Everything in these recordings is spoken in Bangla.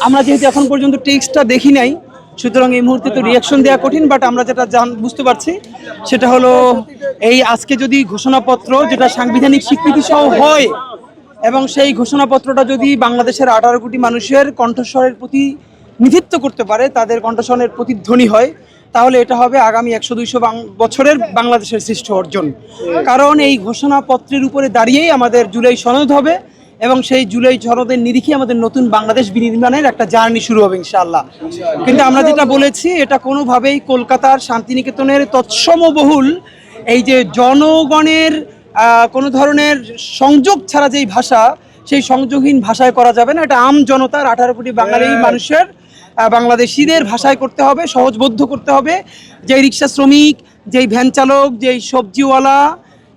আমরা যেহেতু এখন পর্যন্ত টেক্সটটা দেখি নাই, সুতরাং এই মুহূর্তে তো রিয়াকশন দেওয়া কঠিন, বাট আমরা যেটা বুঝতে পারছি সেটা হলো এই আজকে যদি ঘোষণাপত্র যেটা সাংবিধানিক স্বীকৃতি সহ হয় এবং সেই ঘোষণাপত্রটা যদি বাংলাদেশের 18 কোটি মানুষের কণ্ঠস্বরের প্রতিনিধিত্ব করতে পারে, তাদের কণ্ঠস্বরের প্রতিধ্বনি হয়, তাহলে এটা হবে আগামী 100-200 বছরের বাংলাদেশের শ্রেষ্ঠ অর্জন। কারণ এই ঘোষণাপত্রের উপরে দাঁড়িয়েই আমাদের জুলাই সনদ হবে এবং সেই জুলাই সনদের নিরিখে আমাদের নতুন বাংলাদেশ বিনির্মাণের একটা জার্নি শুরু হবে ইনশাআল্লাহ। কিন্তু আমরা যেটা বলেছি, এটা কোনোভাবেই কলকাতার শান্তিনিকেতনের তৎসমবহুল এই যে জনগণের কোনো ধরনের সংযোগ ছাড়া যেই ভাষা, সেই সংযোগহীন ভাষায় করা যাবে না। এটা আম জনতার 18 কোটি বাঙালি মানুষের বাংলাদেশিদের ভাষায় করতে হবে, সহজবোধ্য করতে হবে। যেই রিক্সা শ্রমিক, যেই ভ্যান চালক, যেই সবজিওয়ালা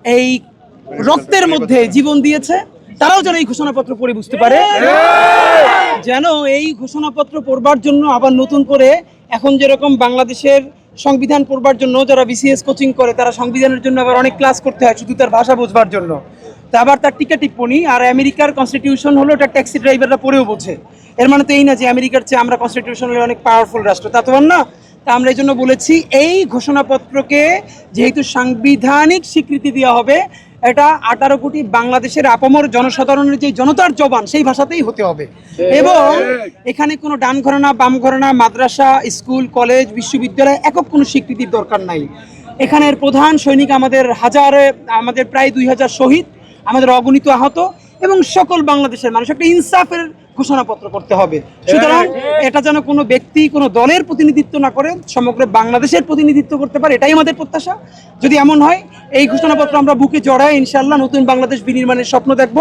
এই রক্তের মধ্যে জীবন দিয়েছে, তারাও যেন এই ঘোষণাপত্র পড়ে বুঝতে পারে, যেন এই ঘোষণাপত্র পড়বার জন্য আবার নতুন করে এখন যেরকম বাংলাদেশের সংবিধান পড়বার জন্য যারা বিসিএস কোচিং করে, তারা সংবিধানের জন্য আবার অনেক ক্লাস করতে হয় শুধু তার ভাষা বোঝবার জন্য। তা আবার তার টিকা টিপ্পনি, আর আমেরিকার কনস্টিটিউশন হলো এটা ট্যাক্সি ড্রাইভাররা পড়েও বোঝে। এর মানে তো এই না যে আমেরিকার চেয়ে আমরা কনস্টিটিউশনের অনেক পাওয়ারফুল রাষ্ট্র, তা তো না। তা আমরা এই জন্য বলেছি এই ঘোষণাপত্রকে যেহেতু সাংবিধানিক স্বীকৃতি দেওয়া হবে, এটা 18 কোটি বাংলাদেশের আপামর জনসাধারণের যে জনতার জবান, সেই ভাষাতেই হতে হবে। এবং এখানে কোনো ডান ঘরানা, বাম ঘরানা, মাদ্রাসা, স্কুল, কলেজ, বিশ্ববিদ্যালয় একক কোনো স্বীকৃতির দরকার নাই। এখানের প্রধান সৈনিক আমাদের প্রায় 2000 শহীদ, আমাদের অগণিত আহত এবং সকল বাংলাদেশের মানুষ একটা ইনসাফের ঘোষণাপত্র করতে হবে। সুতরাং এটা যেন কোনো ব্যক্তি, কোনো দলের প্রতিনিধিত্ব না করে সমগ্র বাংলাদেশের প্রতিনিধিত্ব করতে পারে, এটাই আমাদের প্রত্যাশা। যদি এমন হয়, এই ঘোষণাপত্র আমরা বুকে জড়ায় ইনশাআল্লাহ নতুন বাংলাদেশ বিনির্মাণের স্বপ্ন দেখব।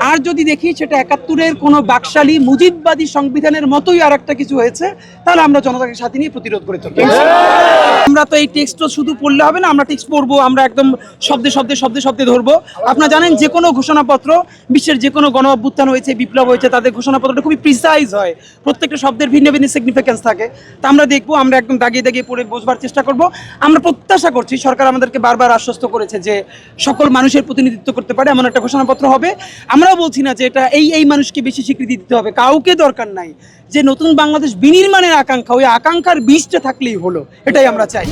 আর যদি দেখি সেটা 71-এর কোনো বাকশালী মুজিববাদী সংবিধানের মতোই আর একটা কিছু হয়েছে, তাহলে আমরা জনতাকে সাথে নিয়ে প্রতিরোধ করে তুলব। আমরা তো এই টেক্সটও শুধু পড়লে হবে না, আমরা টেক্সট পড়বো, আমরা একদম শব্দে শব্দে শব্দে শব্দে ধরবো। আপনারা জানেন যে কোনো ঘোষণাপত্র, বিশ্বের যে কোনো গণ অভ্যুত্থান হয়েছে, বিপ্লব হয়েছে, তাদের ঘোষণাপত্রটা খুবই প্রিসাইজ হয়, প্রত্যেকটা শব্দের ভিন্ন ভিন্ন সিগনিফিকেন্স থাকে। তা আমরা দেখবো, আমরা একদম দাগিয়ে দাগিয়ে পড়ে বোঝবার চেষ্টা করব। আমরা প্রত্যাশা করছি, সরকার আমাদেরকে বারবার আশ্বস্ত করেছে যে সকল মানুষের প্রতিনিধিত্ব করতে পারে এমন একটা ঘোষণাপত্র হবে। আমরাও বলছি না যে এটা এই মানুষকে বেশি স্বীকৃতি দিতে হবে, কাউকে দরকার নাই। যে নতুন বাংলাদেশ বিনির্মাণের আকাঙ্ক্ষা, ওই আকাঙ্ক্ষার বীজটা থাকলেই হলো, এটাই আমরা চাই।